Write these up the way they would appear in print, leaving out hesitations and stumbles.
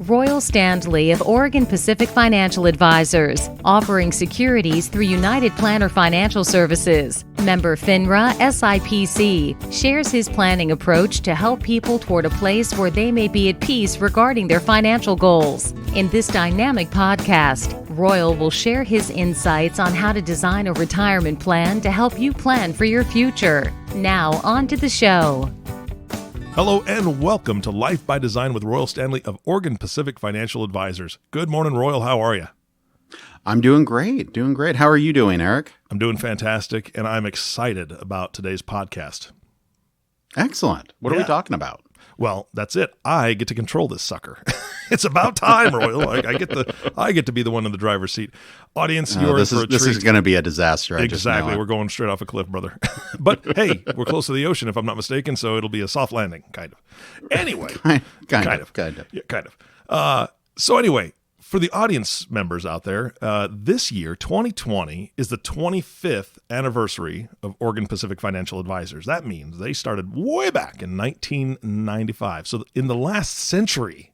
Royal Standley of Oregon Pacific Financial Advisors, offering securities through United Planner Financial Services. Member FINRA SIPC, shares his planning approach to help people toward a place where they may be at peace regarding their financial goals. In this dynamic podcast, Royal will share his insights on how to design a retirement plan to help you plan for your future. Now, on to the show. Hello and welcome to Life by Design with Royal Standley of Oregon Pacific Financial Advisors. Good morning, Royal. How are you? I'm doing great. How are you doing, Eric? I'm doing fantastic, and I'm excited about today's podcast. Excellent. What are we talking about? Well, that's it. I get to control this sucker. It's about time, Royal. I get to be the one in the driver's seat. Audience, you're in for a treat. This is going to be a disaster. Exactly. We're going straight off a cliff, brother. But hey, we're close to the ocean, if I'm not mistaken, so it'll be a soft landing, kind of. Anyway, kind of. Yeah, kind of. So anyway, for the audience members out there, this year, 2020, is the 25th anniversary of Oregon Pacific Financial Advisors. That means they started way back in 1995. So in the last century.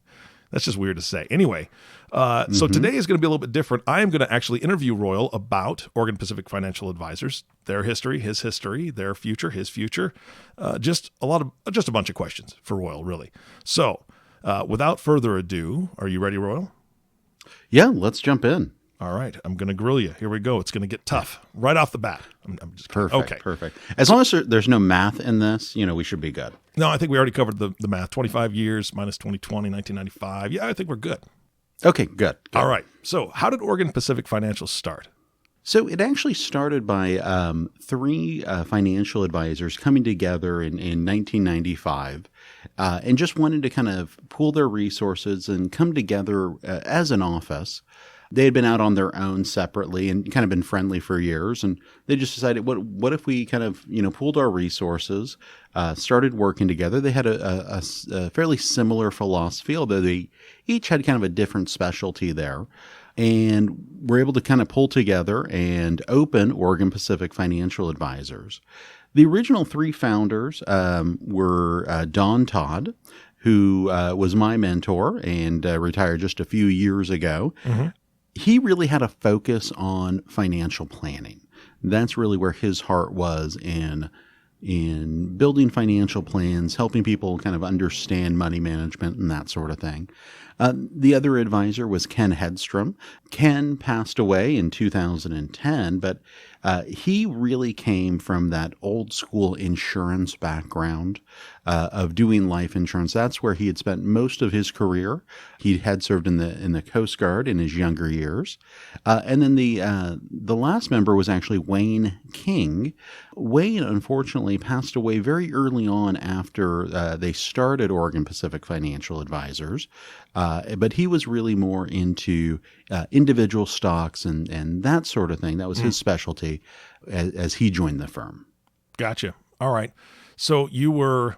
That's just weird to say. Anyway, so today is going to be a little bit different. I am going to actually interview Royal about Oregon Pacific Financial Advisors, their history, his history, their future, his future. Just a bunch of questions for Royal, really. So without further ado, are you ready, Royal? Yeah, let's jump in. All right. I'm going to grill you. Here we go. It's going to get tough right off the bat. I'm just Perfect. Okay. Perfect. As long as there's no math in this, we should be good. No, I think we already covered the math. 25 years minus 2020, 1995. Yeah, I think we're good. Okay, good. All right. So how did Oregon Pacific Financial start? So it actually started by three financial advisors coming together in 1995 and just wanted to kind of pool their resources and come together as an office. They had been out on their own separately and kind of been friendly for years. And they just decided, what if we kind of, pooled our resources, started working together. They had a fairly similar philosophy, although they each had kind of a different specialty there. And were able to kind of pull together and open Oregon Pacific Financial Advisors. The original three founders were Don Todd, who was my mentor and retired just a few years ago. Mm-hmm. He really had a focus on financial planning. That's really where his heart was in building financial plans, helping people kind of understand money management and that sort of thing. The other advisor was Ken Hedstrom. Ken passed away in 2010, but he really came from that old school insurance background of doing life insurance. That's where he had spent most of his career. He had served in the Coast Guard in his younger years. And then the last member was actually Wayne King. Wayne, unfortunately, passed away very early on after they started Oregon Pacific Financial Advisors. But he was really more into individual stocks and that sort of thing. That was his specialty as he joined the firm. Gotcha. All right. So you were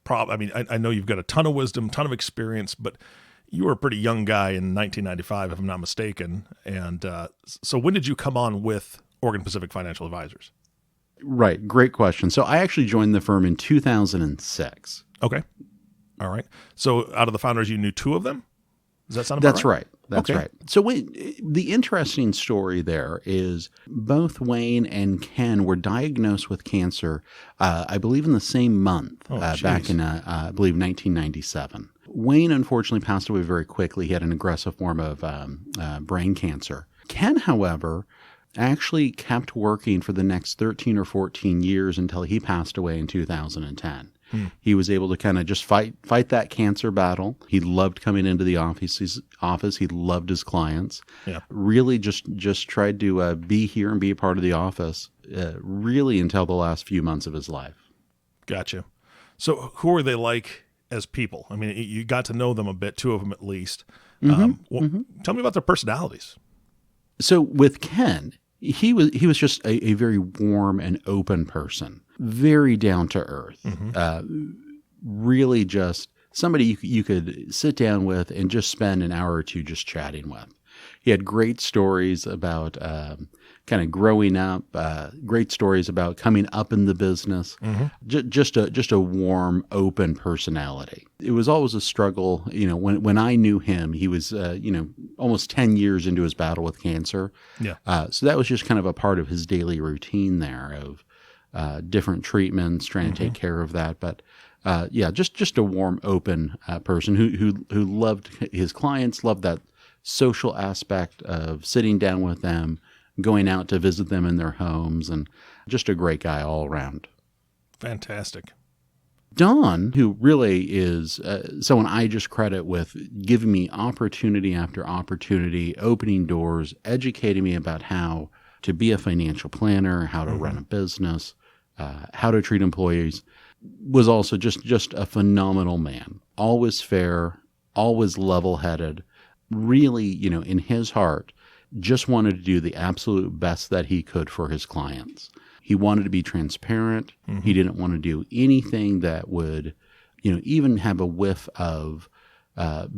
I know you've got a ton of wisdom, ton of experience, but you were a pretty young guy in 1995, if I'm not mistaken. And so when did you come on with Oregon Pacific Financial Advisors? Right. Great question. So I actually joined the firm in 2006. Okay. All right. So out of the founders, you knew two of them? Does that sound about That's right? That's okay. right. So the interesting story there is both Wayne and Ken were diagnosed with cancer, I believe in the same month, back in, I believe, 1997. Wayne unfortunately passed away very quickly. He had an aggressive form of brain cancer. Ken, however, actually kept working for the next 13 or 14 years until he passed away in 2010. He was able to kind of just fight that cancer battle. He loved coming into the office. He loved his clients. Yeah. Really just tried to be here and be a part of the office really until the last few months of his life. Gotcha. So who are they like as people? I mean, you got to know them a bit, two of them at least. Tell me about their personalities. So with Ken, he was just a very warm and open person. Very down to earth, really just somebody you could sit down with and just spend an hour or two just chatting with. He had great stories about kind of growing up, great stories about coming up in the business, just a warm, open personality. It was always a struggle. When I knew him, he was, almost 10 years into his battle with cancer. Yeah. So that was just kind of a part of his daily routine there of different treatments, trying to take care of that. But just a warm, open person who loved his clients, loved that social aspect of sitting down with them, going out to visit them in their homes, and just a great guy all around. Fantastic. Don, who really is someone I just credit with giving me opportunity after opportunity, opening doors, educating me about how to be a financial planner, how to run a business, how to treat employees, was also just a phenomenal man. Always fair, always level-headed, really, in his heart, just wanted to do the absolute best that he could for his clients. He wanted to be transparent. He didn't want to do anything that would, even have a whiff of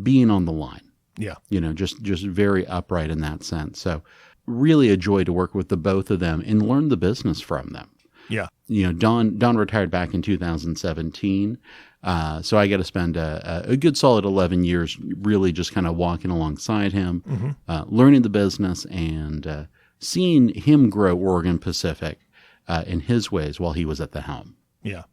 being on the line. Yeah. Just very upright in that sense. So really a joy to work with the both of them and learn the business from them. Yeah. Don retired back in 2017. So I got to spend a good solid 11 years really just kind of walking alongside him, learning the business and seeing him grow Oregon Pacific in his ways while he was at the helm. Yeah.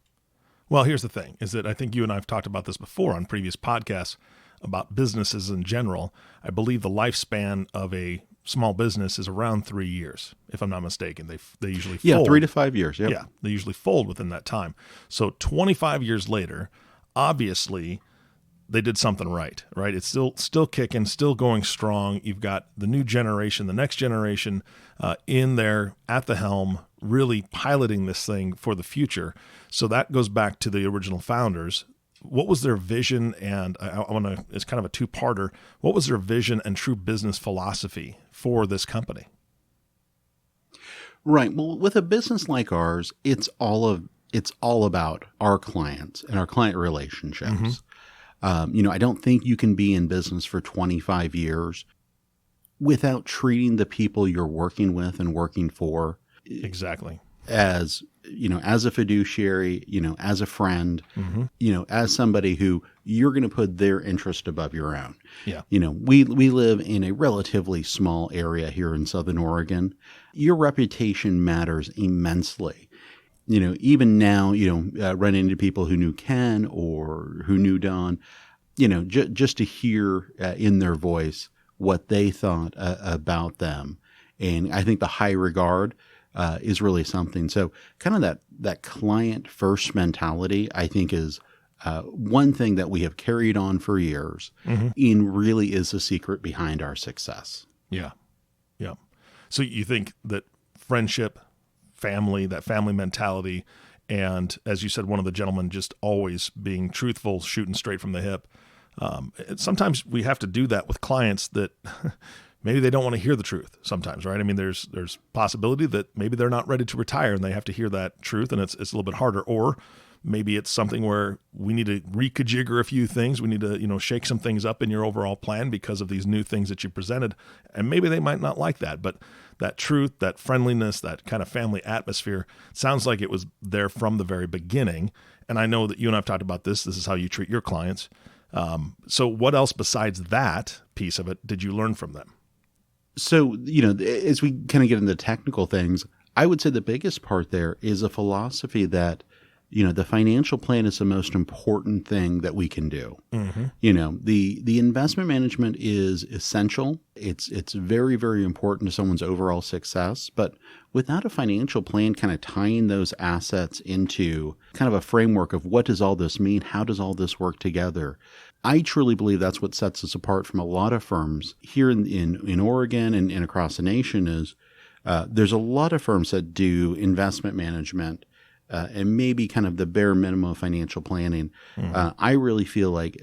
Well, here's the thing, is that I think you and I have talked about this before on previous podcasts about businesses in general. I believe the lifespan of a small business is around 3 years, if I'm not mistaken. They usually fold. Yeah, 3 to 5 years. Yep. Yeah, they usually fold within that time. So 25 years later, obviously they did something right? It's still kicking, still going strong. You've got the new generation, the next generation in there at the helm, really piloting this thing for the future. So that goes back to the original founders. What was their vision? And I want to, it's kind of a two-parter. What was their vision and true business philosophy for this company? Right. Well, with a business like ours, it's all about our clients and our client relationships. I don't think you can be in business for 25 years without treating the people you're working with and working for exactly as a fiduciary, as a friend, as somebody who you're going to put their interest above your own. Yeah. We live in a relatively small area here in Southern Oregon. Your reputation matters immensely. Even now, run into people who knew Ken or who knew Don, just to hear in their voice what they thought about them. And I think the high regard is really something. So kind of that client first mentality, I think is one thing that we have carried on for years and really is the secret behind our success. Yeah. Yeah. So you think that friendship, family, that family mentality, and as you said, one of the gentlemen just always being truthful, shooting straight from the hip. Sometimes we have to do that with clients that maybe they don't want to hear the truth sometimes, right? I mean, there's possibility that maybe they're not ready to retire and they have to hear that truth, and it's a little bit harder. Or maybe it's something where we need to reconfigure a few things. We need to, shake some things up in your overall plan because of these new things that you presented. And maybe they might not like that, but that truth, that friendliness, that kind of family atmosphere sounds like it was there from the very beginning. And I know that you and I've talked about this. This is how you treat your clients. So what else besides that piece of it did you learn from them? So, as we kind of get into technical things, I would say the biggest part there is a philosophy that, the financial plan is the most important thing that we can do. The investment management is essential. It's very, very important to someone's overall success. But without a financial plan kind of tying those assets into kind of a framework of what does all this mean? How does all this work together? I truly believe that's what sets us apart from a lot of firms here in Oregon and across the nation is there's a lot of firms that do investment management and maybe kind of the bare minimum of financial planning. I really feel like,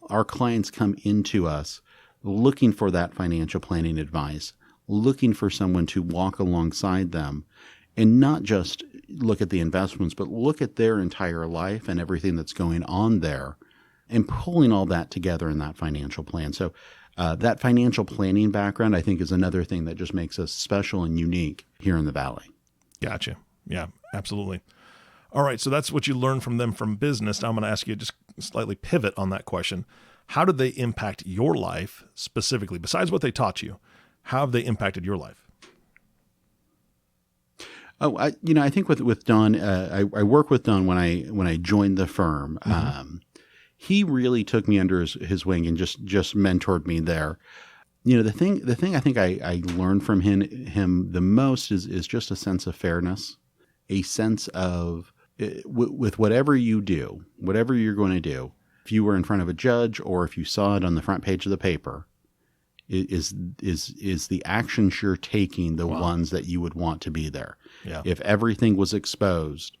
our clients come into us looking for that financial planning advice, looking for someone to walk alongside them and not just look at the investments, but look at their entire life and everything that's going on there and pulling all that together in that financial plan. So that financial planning background, I think, is another thing that just makes us special and unique here in the Valley. Gotcha. Yeah, absolutely. All right. So that's what you learned from them from business. Now I'm going to ask you just slightly pivot on that question. How did they impact your life specifically? Besides what they taught you, how have they impacted your life? Oh, I think with Don, I worked with Don when I joined the firm. Mm-hmm. He really took me under his wing and just mentored me there. The thing I think I learned from him the most is just a sense of fairness, a sense of with whatever you do, whatever you're going to do, if you were in front of a judge or if you saw it on the front page of the paper, is the actions you're taking the ones that you would want to be there. Yeah. If everything was exposed,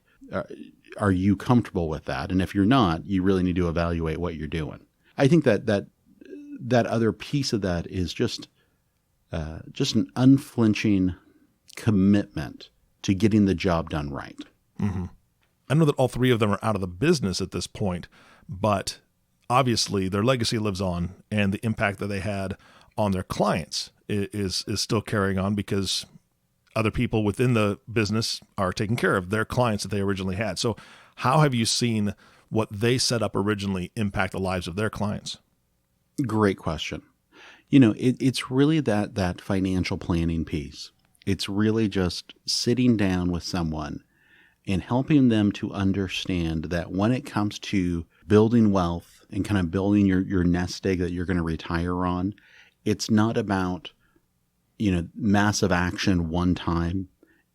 are you comfortable with that? And if you're not, you really need to evaluate what you're doing. I think that other piece of that is just an unflinching commitment to getting the job done right. Mm-hmm. I know that all three of them are out of the business at this point, but obviously their legacy lives on, and the impact that they had on their clients is still carrying on because other people within the business are taking care of their clients that they originally had. So how have you seen what they set up originally impact the lives of their clients? Great question. It's really that financial planning piece. It's really just sitting down with someone and helping them to understand that when it comes to building wealth and kind of building your nest egg that you're going to retire on, it's not about, massive action one time.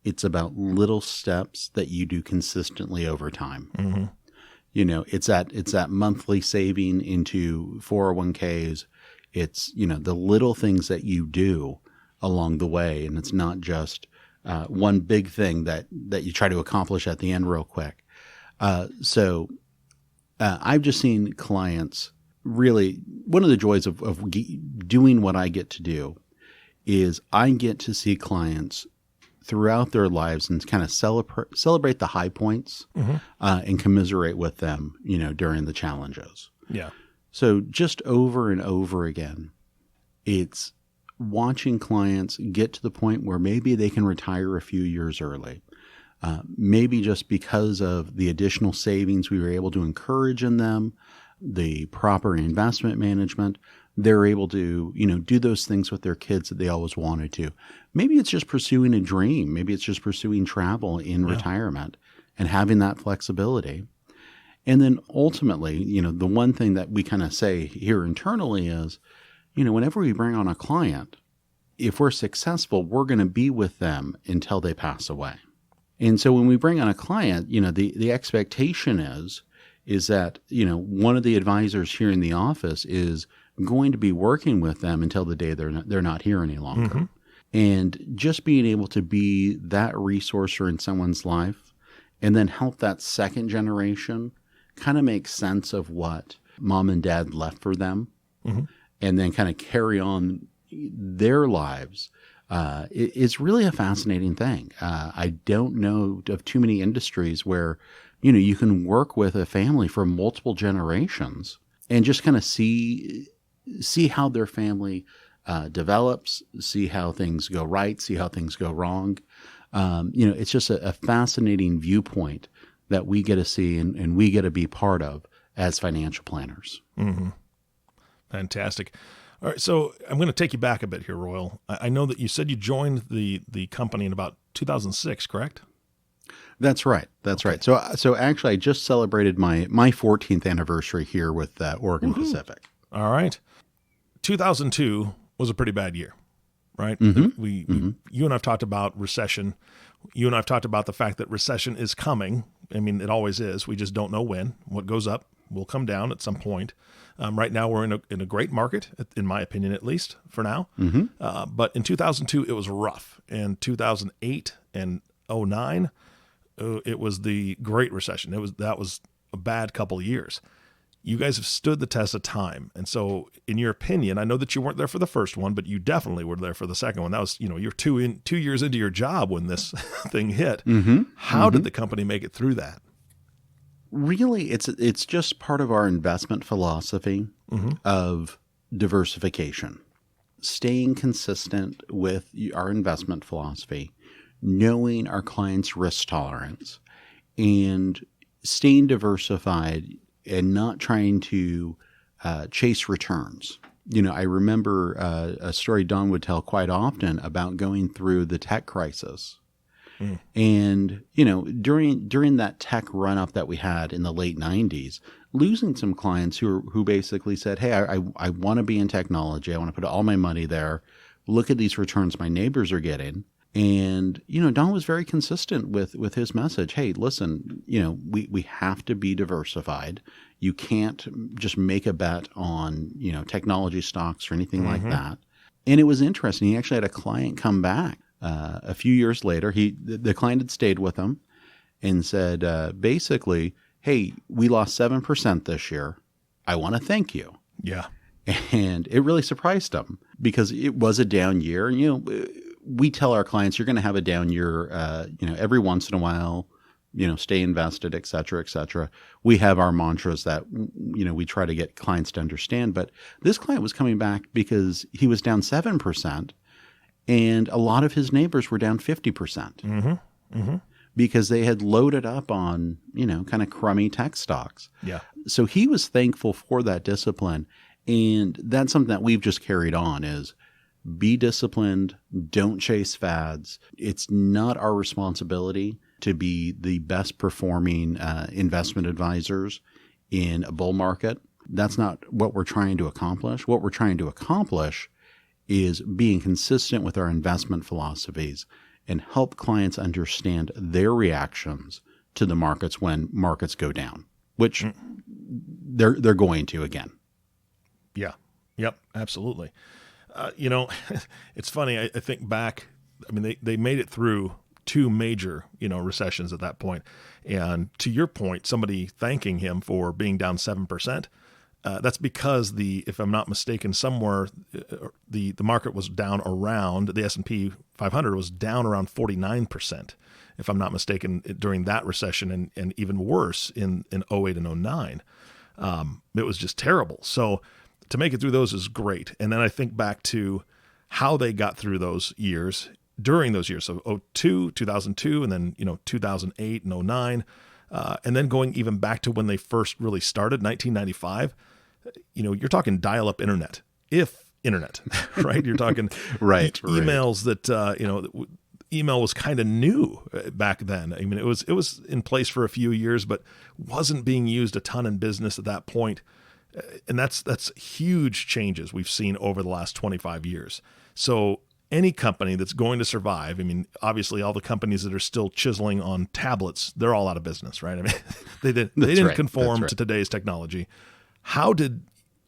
It's about little steps that you do consistently over time. Mm-hmm. It's that monthly saving into 401ks. It's, the little things that you do along the way. And it's not just one big thing that you try to accomplish at the end real quick. So I've just seen clients really, one of the joys of doing what I get to do is I get to see clients throughout their lives and kind of celebrate the high points, mm-hmm. And commiserate with them, during the challenges. Yeah. So just over and over again, it's watching clients get to the point where maybe they can retire a few years early. Maybe just because of the additional savings we were able to encourage in them, the proper investment management, they're able to, do those things with their kids that they always wanted to. Maybe it's just pursuing a dream. Maybe it's just pursuing travel in retirement and having that flexibility. And then ultimately, the one thing that we kind of say here internally is, whenever we bring on a client, if we're successful, we're going to be with them until they pass away. And so when we bring on a client, the expectation is that, one of the advisors here in the office is going to be working with them until the day they're not here any longer. Mm-hmm. And just being able to be that resourcer in someone's life and then help that second generation kind of make sense of what mom and dad left for them, mm-hmm. and then kind of carry on their lives. It's really a fascinating thing. I don't know of too many industries where, you can work with a family for multiple generations and just kind of see how their family develops, see how things go right, see how things go wrong. It's just a fascinating viewpoint that we get to see and we get to be part of as financial planners. Mm-hmm. Fantastic. All right, so I'm going to take you back a bit here, Royal. I know that you said you joined the company in about 2006, correct? That's right. That's okay. Right. So actually, I just celebrated my 14th anniversary here with Oregon Woo-hoo. Pacific. All right. 2002 was a pretty bad year, right? Mm-hmm. You and I've talked about recession. You and I've talked about the fact that recession is coming. I mean, it always is. We just don't know when. What goes up will come down at some point. Right now, we're in a great market, in my opinion, at least for now. Mm-hmm. But in 2002, it was rough. In 2008 and 2009, it was the Great Recession. That was a bad couple of years. You guys have stood the test of time. And so in your opinion, I know that you weren't there for the first one, but you definitely were there for the second one. That was, you're 2 years into your job when this thing hit. Mm-hmm. How did the company make it through that? Really, it's just part of our investment philosophy of diversification, staying consistent with our investment philosophy, knowing our clients' risk tolerance, and staying diversified and not trying to chase returns. I remember a story Don would tell quite often about going through the tech crisis. And, during that tech run up that we had in the late 90s, losing some clients who basically said, hey, I want to be in technology. I want to put all my money there. Look at these returns my neighbors are getting. And, Don was very consistent with his message. Hey, listen, we have to be diversified. You can't just make a bet on, technology stocks or anything like that. And it was interesting. He actually had a client come back a few years later. The client had stayed with him and said, basically, hey, we lost 7% this year. I want to thank you. Yeah. And it really surprised him because it was a down year. We tell our clients you're going to have a down year, every once in a while, stay invested, et cetera, et cetera. We have our mantras that, we try to get clients to understand. But this client was coming back because he was down 7%. And a lot of his neighbors were down 50% because they had loaded up on, kind of crummy tech stocks. Yeah. So he was thankful for that discipline. And that's something that we've just carried on is be disciplined. Don't chase fads. It's not our responsibility to be the best performing investment advisors in a bull market. That's not what we're trying to accomplish. What we're trying to accomplish is being consistent with our investment philosophies and help clients understand their reactions to the markets when markets go down, which they're going to again. Yeah. Yep. Absolutely. It's funny. I think back, they made it through two major, recessions at that point. And to your point, somebody thanking him for being down 7%. That's because if I'm not mistaken, somewhere the market was down around, the S&P 500 was down around 49%, if I'm not mistaken, during that recession, and even worse in 08 and 09. It was just terrible. So to make it through those is great. And then I think back to how they got through those years, during those years. So 2002, and then 2008 and 09, and then going even back to when they first really started, 1995. You're talking dial-up internet, if internet, right? You're talking emails that, email was kind of new back then. It was in place for a few years, but wasn't being used a ton in business at that point. And that's huge changes we've seen over the last 25 years. So any company that's going to survive, obviously all the companies that are still chiseling on tablets, they're all out of business, right? They didn't conform to today's technology. How did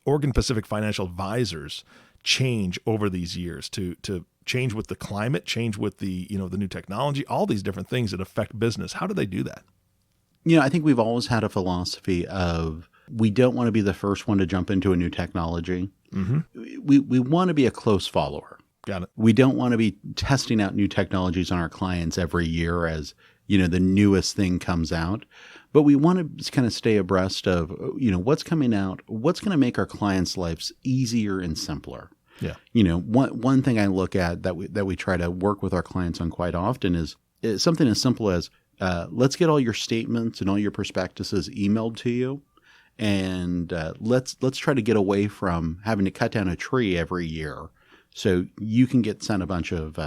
Oregon Pacific Financial Advisors change over these years to change with the climate, change with the new technology, all these different things that affect business? How do they do that? I think we've always had a philosophy of we don't want to be the first one to jump into a new technology. We want to be a close follower. Got it. We don't want to be testing out new technologies on our clients every year as, the newest thing comes out. But we want to kind of stay abreast of, what's coming out, what's going to make our clients' lives easier and simpler. Yeah. One thing I look at that we try to work with our clients on quite often is something as simple as let's get all your statements and all your prospectuses emailed to you. And let's try to get away from having to cut down a tree every year. So you can get sent a bunch of,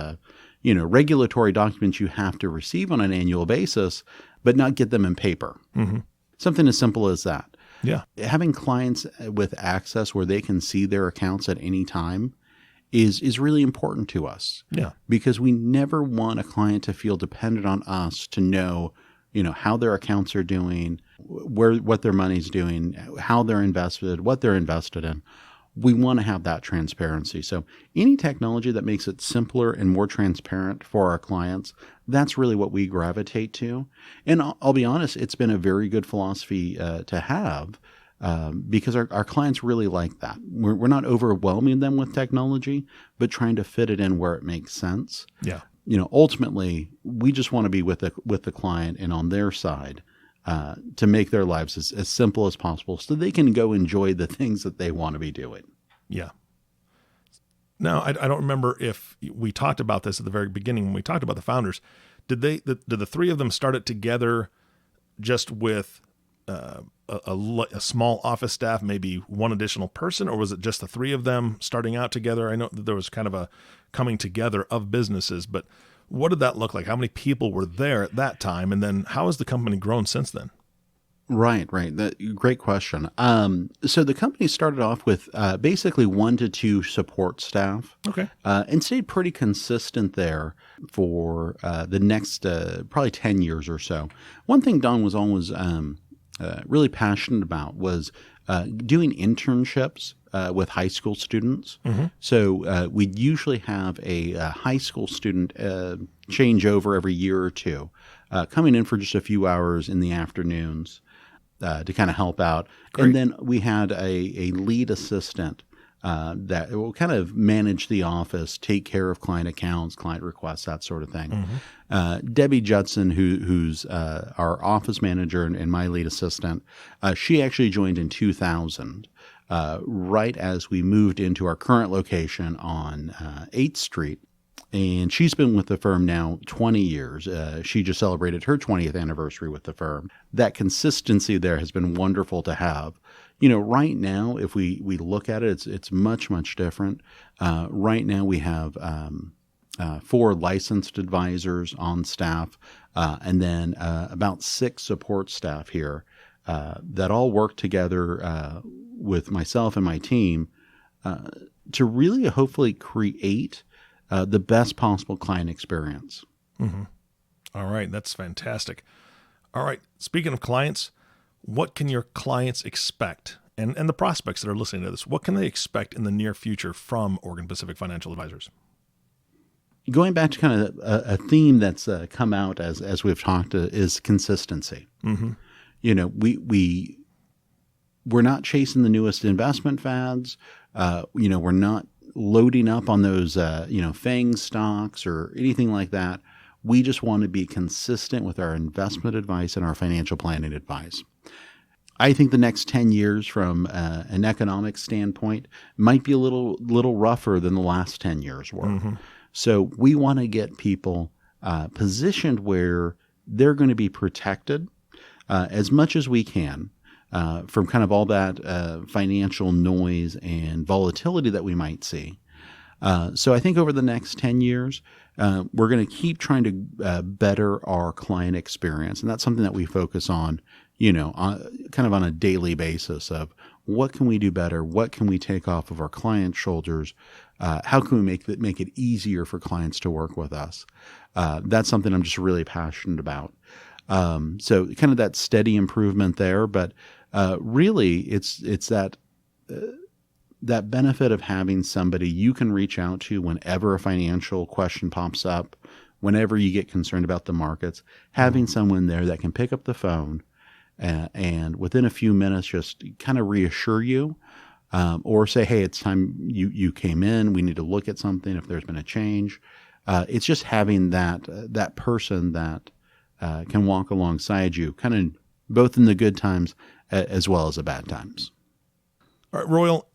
regulatory documents you have to receive on an annual basis, but not get them in paper. Something as simple as that. Yeah. Having clients with access where they can see their accounts at any time is really important to us. Yeah. Because we never want a client to feel dependent on us to know, how their accounts are doing, what their money's doing, how they're invested, what they're invested in. We want to have that transparency. So any technology that makes it simpler and more transparent for our clients, that's really what we gravitate to. And I'll be honest, it's been a very good philosophy to have because our clients really like that. We're not overwhelming them with technology, but trying to fit it in where it makes sense. Yeah. Ultimately, we just want to be with the client and on their side to make their lives as simple as possible so they can go enjoy the things that they want to be doing. Yeah. Now, I don't remember if we talked about this at the very beginning when we talked about the founders. Did the three of them start it together just with a small office staff, maybe one additional person, or was it just the three of them starting out together? I know that there was kind of a coming together of businesses, but what did that look like? How many people were there at that time? And then how has the company grown since then? Right. Great question. So the company started off with basically 1 to 2 support staff. Okay. And stayed pretty consistent there for the next probably 10 years or so. One thing Don was always really passionate about was doing internships with high school students. Mm-hmm. So we'd usually have a high school student change over every year or two, coming in for just a few hours in the afternoons to kind of help out. Great. And then we had a lead assistant that will kind of manage the office, take care of client accounts, client requests, that sort of thing. Mm-hmm. Debbie Judson, who's our office manager and my lead assistant, she actually joined in 2000, right as we moved into our current location on 8th Street. And she's been with the firm now 20 years. She just celebrated her 20th anniversary with the firm. That consistency there has been wonderful to have. Right now, if we look at it, it's much, much different. Right now, we have 4 licensed advisors on staff, and then about 6 support staff here that all work together with myself and my team to really hopefully create the best possible client experience. Mm-hmm. All right. That's fantastic. All right. Speaking of clients, what can your clients expect? And the prospects that are listening to this, what can they expect in the near future from Oregon Pacific Financial Advisors? Going back to kind of a theme that's come out as we've talked is consistency. Mm-hmm. We're not chasing the newest investment fads. We're not loading up on those, FANG stocks or anything like that. We just want to be consistent with our investment advice and our financial planning advice. I think the next 10 years from an economic standpoint might be a little rougher than the last 10 years were. Mm-hmm. So we want to get people positioned where they're going to be protected as much as we can from kind of all that financial noise and volatility that we might see. So I think over the next 10 years, we're going to keep trying to better our client experience. And that's something that we focus on, kind of on a daily basis of what can we do better? What can we take off of our clients' shoulders? How can we make it easier for clients to work with us? That's something I'm just really passionate about. So kind of that steady improvement there, but really it's that benefit of having somebody you can reach out to whenever a financial question pops up, whenever you get concerned about the markets, having someone there that can pick up the phone and within a few minutes just kind of reassure you, or say, hey, it's time you came in, we need to look at something if there's been a change. It's just having that person that can walk alongside you, kind of both in the good times as well as the bad times. All right, Royal.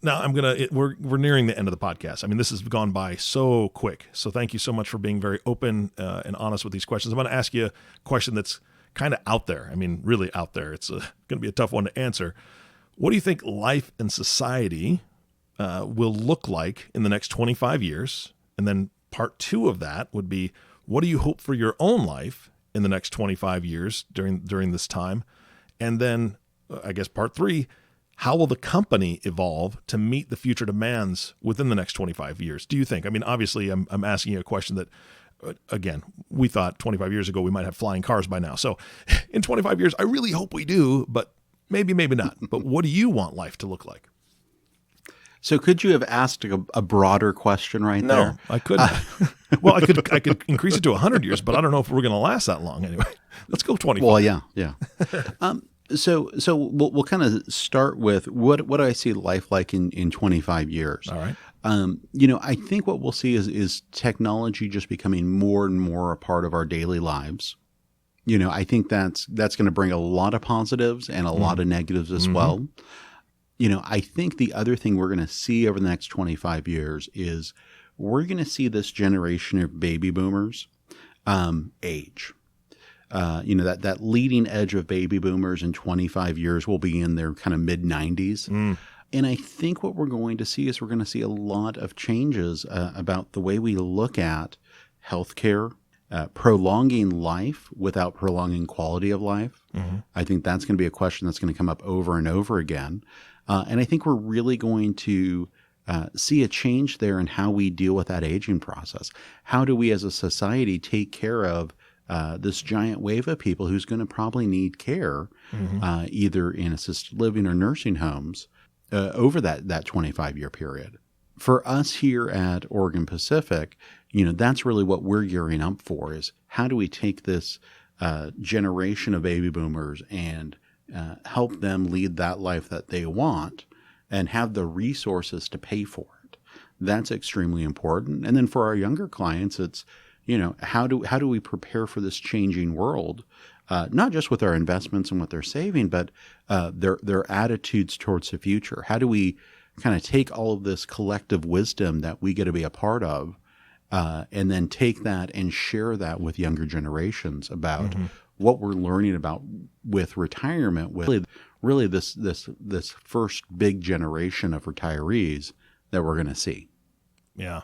Now we're nearing the end of the podcast. I mean, this has gone by so quick. So thank you so much for being very open and honest with these questions. I'm going to ask you a question that's kind of out there. I mean, really out there. It's going to be a tough one to answer. What do you think life and society will look like in the next 25 years? And then part 2 of that would be, what do you hope for your own life in the next 25 years during this time? And then I guess part 3, how will the company evolve to meet the future demands within the next 25 years? Do you think? I mean, obviously, I'm asking you a question that, again, we thought 25 years ago we might have flying cars by now. So in 25 years, I really hope we do, but maybe not. But what do you want life to look like? So could you have asked a broader question there? No, I couldn't. Well, I could increase it to 100 years, but I don't know if we're going to last that long anyway. Let's go 25. Well, yeah. So we'll kind of start with what do I see life like in 25 years? All right. I think what we'll see is technology just becoming more and more a part of our daily lives. I think that's going to bring a lot of positives and a lot of negatives as well. I think the other thing we're going to see over the next 25 years is we're going to see this generation of baby boomers age. That leading edge of baby boomers in 25 years will be in their kind of mid-90s. And I think what we're going to see is we're going to see a lot of changes about the way we look at healthcare, prolonging life without prolonging quality of life. I think that's going to be a question that's going to come up over and over again. And I think we're really going to see a change there in how we deal with that aging process. How do we as a society take care of this giant wave of people who's going to probably need care, either in assisted living or nursing homes, over that 25-year period? For us here at Oregon Pacific, that's really what we're gearing up for, is how do we take this generation of baby boomers and help them lead that life that they want and have the resources to pay for it. That's extremely important. And then for our younger clients, it's, how do we prepare for this changing world, not just with our investments and what they're saving, but their attitudes towards the future? How do we kind of take all of this collective wisdom that we get to be a part of, and then take that and share that with younger generations about what we're learning about with retirement, with really this first big generation of retirees that we're going to see. Yeah,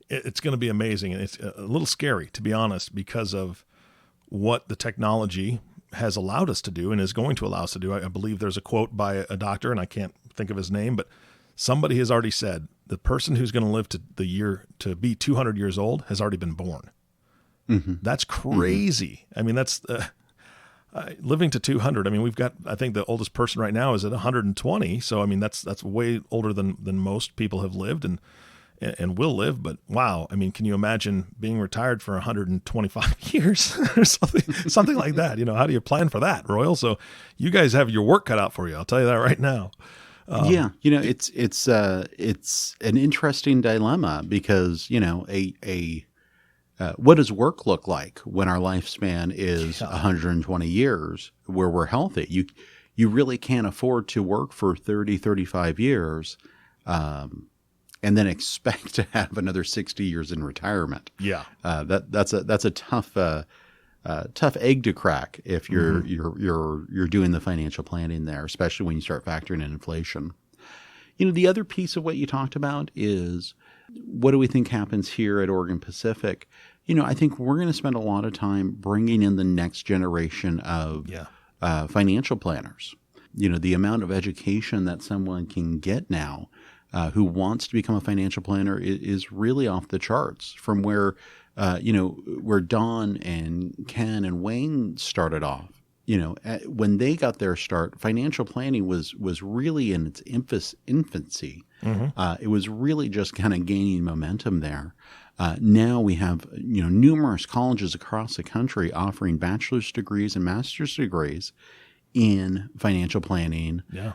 it's going to be amazing. And it's a little scary, to be honest, because of what the technology has allowed us to do and is going to allow us to do. I believe there's a quote by a doctor, and I can't think of his name, but somebody has already said the person who's going to live to be 200 years old has already been born. That's crazy. I mean, that's living to 200. I mean, we've got, I think the oldest person right now is at 120. So, I mean, that's way older than most people have lived and will live. But wow, I mean, can you imagine being retired for 125 years or something like that? How do you plan for that, Royal? So you guys have your work cut out for you. I'll tell you that right now. It's an interesting dilemma because, what does work look like when our lifespan is 120 years where we're healthy? You really can't afford to work for 30, 35 years and then expect to have another 60 years in retirement. Yeah. That's a tough egg to crack if you're doing the financial planning there, especially when you start factoring in inflation. The other piece of what you talked about is, what do we think happens here at Oregon Pacific? I think we're going to spend a lot of time bringing in the next generation of financial planners. The amount of education that someone can get now who wants to become a financial planner is really off the charts from where Don and Ken and Wayne started off. When they got their start, financial planning was really in its infancy. It was really just kind of gaining momentum there. Now we have numerous colleges across the country offering bachelor's degrees and master's degrees in financial planning. Yeah.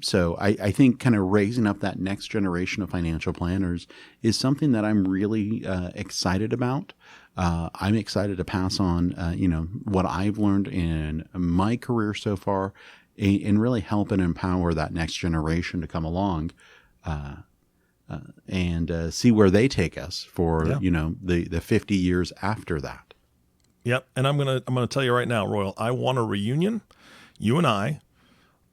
So I think kind of raising up that next generation of financial planners is something that I'm really excited about. I'm excited to pass on, what I've learned in my career so far and really help and empower that next generation to come along and see where they take us for, the 50 years after that. Yep. And I'm going to tell you right now, Royal, I want a reunion, you and I,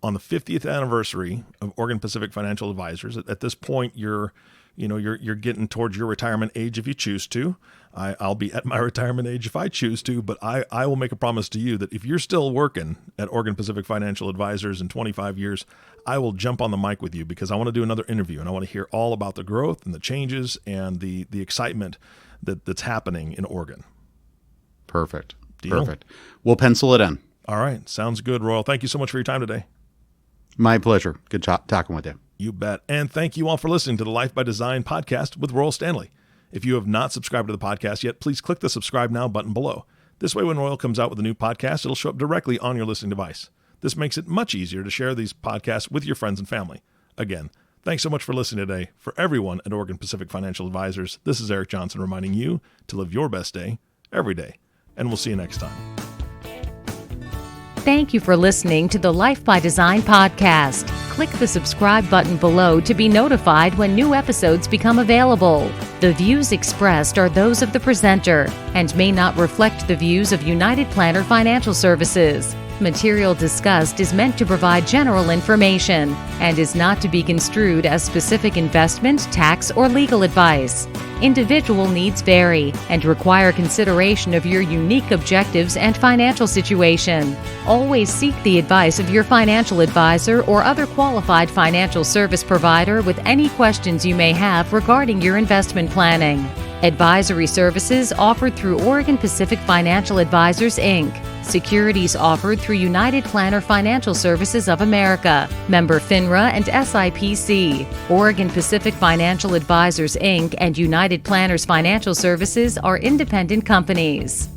on the 50th anniversary of Oregon Pacific Financial Advisors. At this point, you're getting towards your retirement age if you choose to. I'll be at my retirement age if I choose to, but I will make a promise to you that if you're still working at Oregon Pacific Financial Advisors in 25 years, I will jump on the mic with you because I want to do another interview and I want to hear all about the growth and the changes and the excitement that's happening in Oregon. Perfect. Deal? Perfect. We'll pencil it in. All right. Sounds good, Royal. Thank you so much for your time today. My pleasure. Good talking with you. You bet. And thank you all for listening to the Life by Design podcast with Royal Standley. If you have not subscribed to the podcast yet, please click the subscribe now button below. This way, when Royal comes out with a new podcast, it'll show up directly on your listening device. This makes it much easier to share these podcasts with your friends and family. Again, thanks so much for listening today. For everyone at Oregon Pacific Financial Advisors, this is Eric Johnson reminding you to live your best day every day. and we'll see you next time. Thank you for listening to the Life by Design podcast. Click the subscribe button below to be notified when new episodes become available. The views expressed are those of the presenter and may not reflect the views of United Planner Financial Services. Material discussed is meant to provide general information and is not to be construed as specific investment, tax, or legal advice. Individual needs vary and require consideration of your unique objectives and financial situation. Always seek the advice of your financial advisor or other qualified financial service provider with any questions you may have regarding your investment planning. Advisory services offered through Oregon Pacific Financial Advisors, Inc. Securities offered through United Planner Financial Services of America, member FINRA and SIPC. Oregon Pacific Financial Advisors, Inc. and United Planners Financial Services are independent companies.